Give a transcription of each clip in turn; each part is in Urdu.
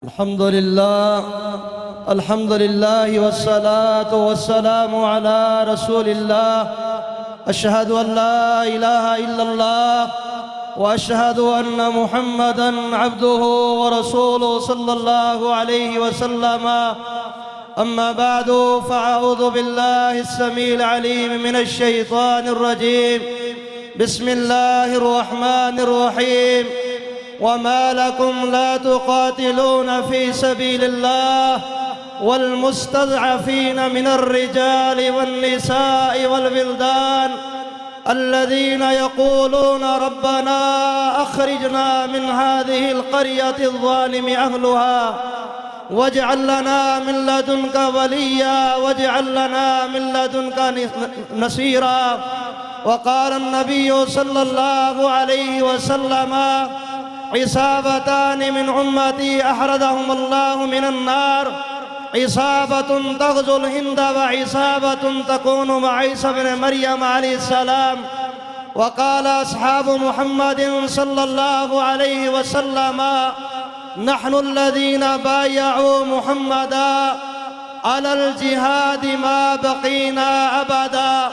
الحمد لله والصلاة والسلام على رسول الله. أشهد أن لا إله إلا الله وأشهد أن محمدًا عبده ورسوله صلى الله عليه وسلم. أما بعد، فأعوذ بالله السميع العليم من الشيطان الرجيم. بسم الله الرحمن الرحيم. وما لكم لا تقاتلون في سبيل الله والمستضعفين من الرجال والنساء والولدان الذين يقولون ربنا أخرجنا من هذه القرية الظالم أهلها واجعل لنا من لدنك وليا واجعل لنا من لدنك نصيرا. وقال النبي صلى الله عليه وسلم: عصابتان من أمتي أحرزهم الله من النار، عصابة تغزو الهند وعصابة تكون مع عيسى بن مريم عليه السلام. وقال أصحاب محمد صلى الله عليه وسلم: نحن الذين بايعوا محمدا على الجهاد ما بقينا أبدا.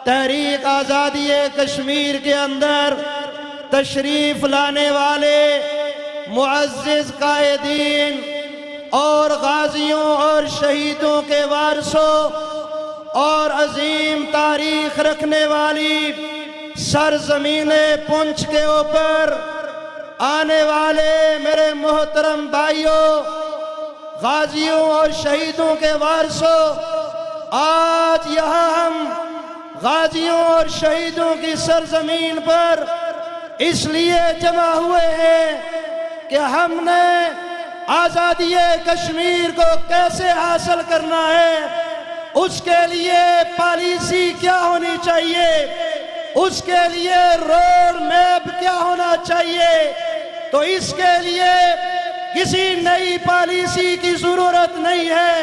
تحریک آزادی کشمیر کے اندر تشریف لانے والے معزز قائدین اور غازیوں اور شہیدوں کے وارثوں اور عظیم تاریخ رکھنے والی سرزمین پنچ کے اوپر آنے والے میرے محترم بھائیوں، غازیوں اور شہیدوں کے وارثوں، آج یہاں ہم غازیوں اور شہیدوں کی سرزمین پر اس لیے جمع ہوئے ہیں کہ ہم نے آزادی کشمیر کو کیسے حاصل کرنا ہے، اس کے لیے پالیسی کیا ہونی چاہیے، اس کے لیے روڈ میپ کیا ہونا چاہیے. تو اس کے لیے کسی نئی پالیسی کی ضرورت نہیں ہے،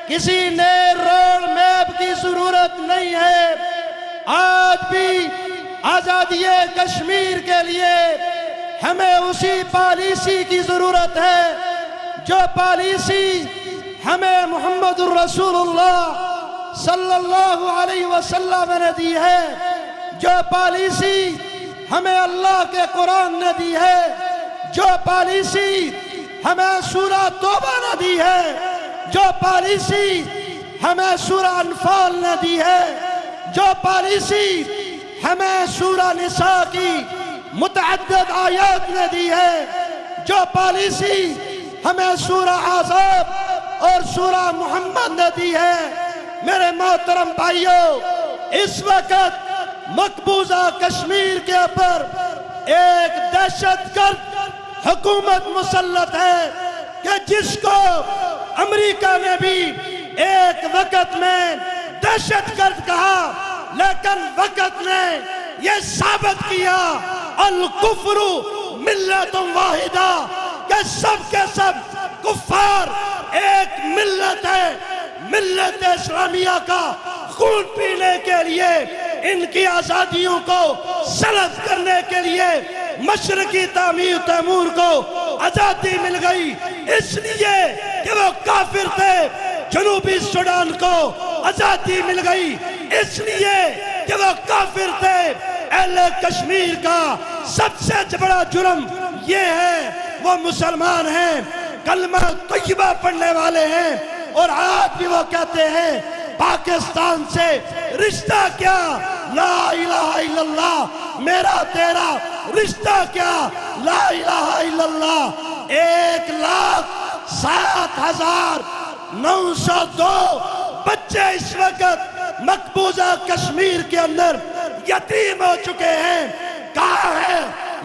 کسی نئے روڈ میپ کی ضرورت نہیں ہے. آج بھی آزادی کشمیر کے لیے ہمیں اسی پالیسی کی ضرورت ہے جو پالیسی ہمیں محمد الرسول اللہ صلی اللہ علیہ وسلم نے دی ہے، جو پالیسی ہمیں اللہ کے قرآن نے دی ہے، جو پالیسی ہمیں سورہ توبہ نے دی ہے، جو پالیسی ہمیں سورہ انفال نے دی ہے، جو پالیسی ہمیں سورہ نساء کی متعدد آیات نے دی ہے، جو پالیسی ہمیں سورہ احزاب اور سورہ محمد نے دی ہے. میرے محترم بھائیوں، اس وقت مقبوضہ کشمیر کے اوپر ایک دہشت گرد حکومت مسلط ہے کہ جس کو امریکہ نے بھی ایک وقت میں دہشت گرد کہا، لیکن وقت نے یہ ثابت کیا الکفر ملت واحدہ کہ سب کے سب کفار ایک ملت ہے. ملت اسلامیہ کا خون پینے کے لیے، ان کی آزادیوں کو سلب کرنے کے لیے مشرقی تعمیر تیمور کو آزادی مل گئی، اس لیے کہ وہ کافر تھے. جنوبی سوڈان کو آزادی مل گئی اس لیے کہ وہ کافر تھے. اہل کشمیر کا سب سے بڑا جرم یہ ہے وہ مسلمان ہیں، کلمہ طیبہ پڑھنے والے ہیں، اور آج بھی وہ کہتے ہیں پاکستان سے رشتہ کیا، لا الہ الا اللہ، میرا تیرا رشتہ کیا، لا الہ الا اللہ. 1,07,902 بچے اس وقت مقبوضہ کشمیر کے اندر یتیم ہو چکے ہیں. کہاں ہے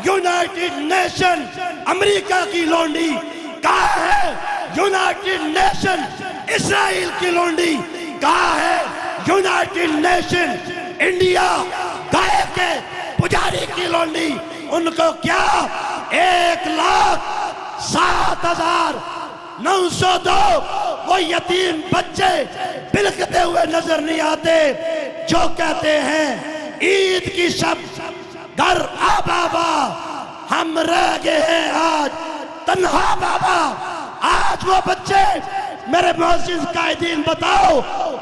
یونائٹڈ نیشن امریکہ کی لونڈی، کہاں ہے یونائٹڈ نیشن اسرائیل کی لونڈی، کہاں ہے یونائٹڈ نیشن انڈیا گائے کے پجاری کی لونڈی. ان کو کیا 1,07,902 وہ یتیم بچے بلکتے ہوئے نظر نہیں آتے جو کہتے ہیں عید کی شب گھر آ بابا ہم رہ گئے ہیں آج تنہا بابا آج وہ بچے میرے معزز قائدین بتاؤ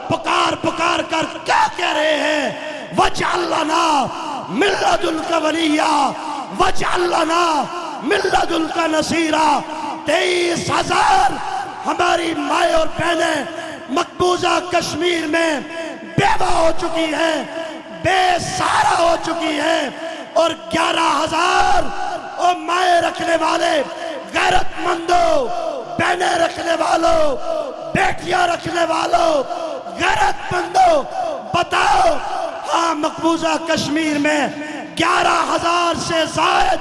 پکار پکار کر کیا کہہ رہے ہیں؟ وَاجْعَلْ لَنَا مِن لَّدُنْكَ وَلِيًّا وَاجْعَلْ لَنَا مِن لَّدُنْكَ نَصِيرًا۔ 23,000 ہماری مائیں اور بہنیں مقبوضہ کشمیر میں بیوہ ہو چکی ہیں، بے سہارا ہو چکی ہیں، اور 11,000 اور مائیں رکھنے والے غیرت مندوں، بہنیں رکھنے والوں، بیٹیاں رکھنے والوں، غیرت مندوں بتاؤ، ہاں مقبوضہ کشمیر میں 11,000 سے زائد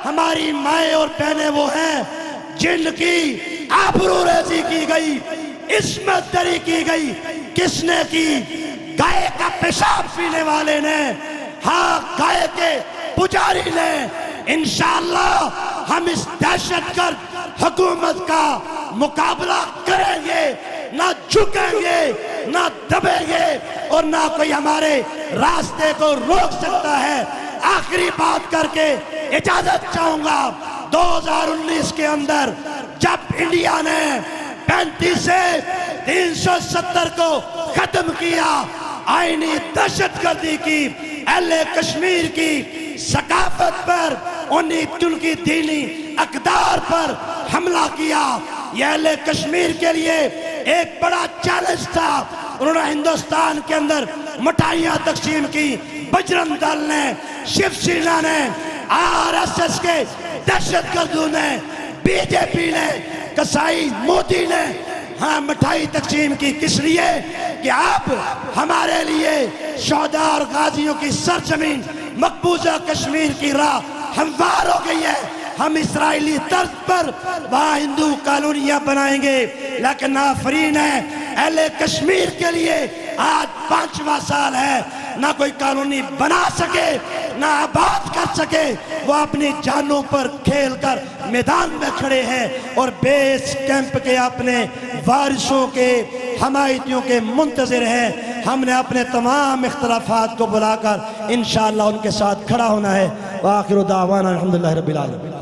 ہماری مائیں اور بہنیں وہ ہیں جن کی آبرو ریزی کی گئی، عصمت دری کی گئی۔ کس نے کی؟ گائے کا پیشاب پینے والے نے، ہاں گائے کے پجاری نے۔ انشاءاللہ ہم اس دہشت گرد حکومت کا مقابلہ کریں گے، نہ جھکیں گے، نہ دبیں گے، اور نہ کوئی ہمارے راستے کو روک سکتا ہے۔ آخری بات کر کے اجازت چاہوں گا، 2019 کے اندر جب انڈیا نے 35 سے 370 کو ختم کیا، آئینی دہشت گردی کی، اہل کشمیر کی ثقافت پر، ان کی دینی اقدار پر حملہ کیا، یہ اہل کشمیر کے لیے ایک بڑا چیلنج تھا۔ انہوں نے ہندوستان کے اندر مٹھائیاں تقسیم کی، بجرنگ دل نے، شیو سینا نے، RSS کے دہشت گردوں نے، BJP نے، کسائی مودی نے ہاں مٹھائی تقسیم کی۔ کس لیے؟ کہ اب ہمارے لیے شہداء اور غازیوں کی سرزمین مقبوضہ کشمیر کی راہ ہموار ہو گئی ہے۔ ہم اسرائیلی طرز پر وہاں ہندو کالونیاں بنائیں گے، لیکن آفرین ہے اہل کشمیر کے لیے آج 5واں سال ہے، نہ کوئی کالونی بنا سکے، نہ آباد کر سکے، وہ اپنی جانوں پر کھیل کر میدان میں کھڑے ہیں، اور بیس کیمپ کے اپنے وارثوں کے، حمایتیوں کے منتظر ہیں۔ ہم نے اپنے تمام اختلافات کو بلا کر انشاءاللہ ان کے ساتھ کھڑا ہونا ہے۔ وآخر دعوانا الحمدللہ رب العالمین۔